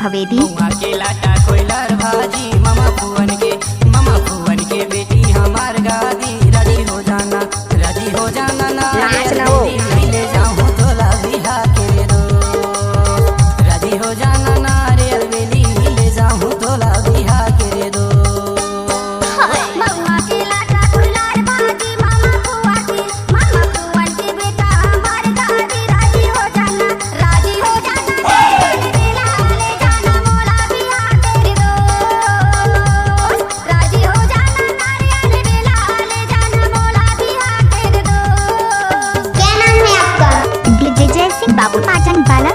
भवेदी। के लाटा कोयलर भाजी मामा फुवन के बेटी हमार गादी। राजी हो जाना ना नाच ना हो। ले जाऊं तोला बिहा के दो। राजी हो जाना ना रे अलबेली ले जाऊं तोला बिहा के दो। बाबू पाचन बाला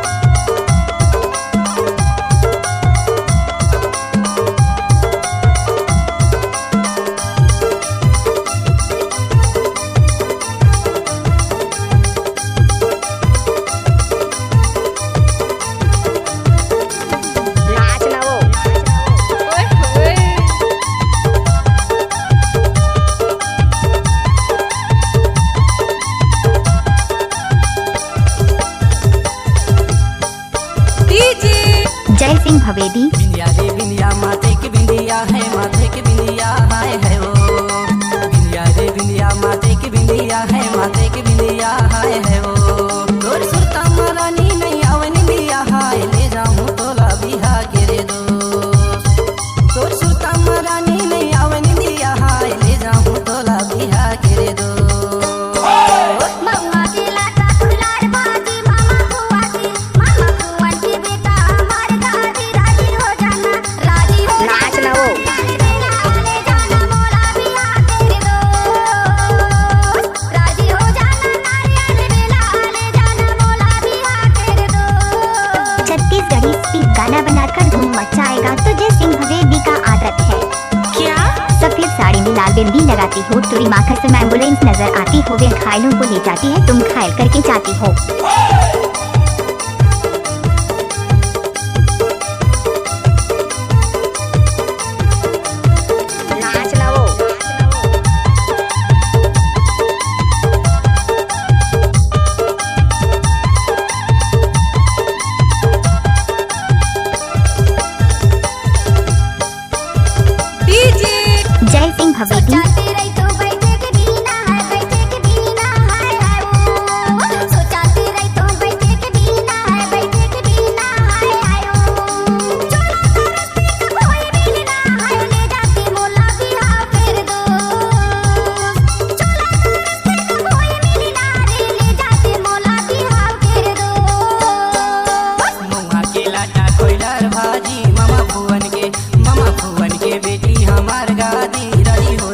जय सिंह भवेदी। बिंदिया रे बिंदिया माथे की बिंदिया है, माथे की बिंदिया है वो। बिंदिया रे बिंदिया माथे की बिंदिया है, माथे की बिंदिया है वो। तोर सुरता महारानी नहीं आवनी बिया है, ले जाऊं तोला बिहा के रे दोस्त। तोर सुरता महारानी नहीं आवनी बिया है, ले जाऊं तोला बिहा के रे दोस्त। गाना बनाकर धूम मचाएगा तो जय सिंह भवेदी का आदत है। क्या सफेद साड़ी में लाल बिंदी लगाती हो, तुरी माखर से एम्बुलेंस नजर आती हो, वे घायलों को ले जाती है, तुम घायल करके जाती हो। जय सिंह भवेदी। कोयलर भाजी मामा फुवन के बेटी हमार गादी। राजी हो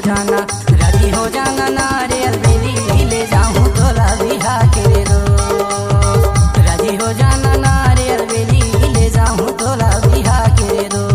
जाना ना रे अलबेली ले जाऊं तोला बिहा के दो। राजी हो जाना ना रे अलबेली ले जाऊं तोला बिहा के दो।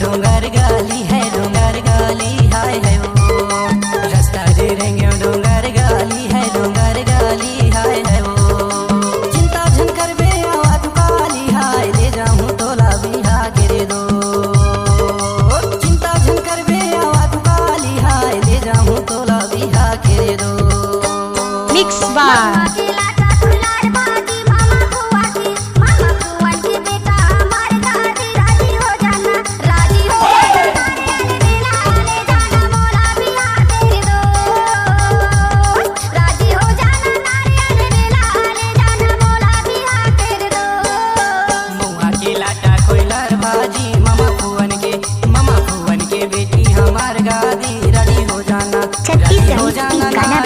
डोंगर गाली है, डोंगर गाली हाय है वो। रास्ता दे रेंगे डोंगर गाली है, डोंगर गाली हाय है वो। चिंता झन कर बे आवा तू काली हाय, ले जाऊं तोला बिहा के रे दो। चिंता झन कर बे आवा तू काली हाय, ले जाऊं तोला बिहा के रे दो। मिक्स बार भाजी मामा फुवन के बेटी हमार गादी। राजी हो जाना छत्तीसगढ़ी गाना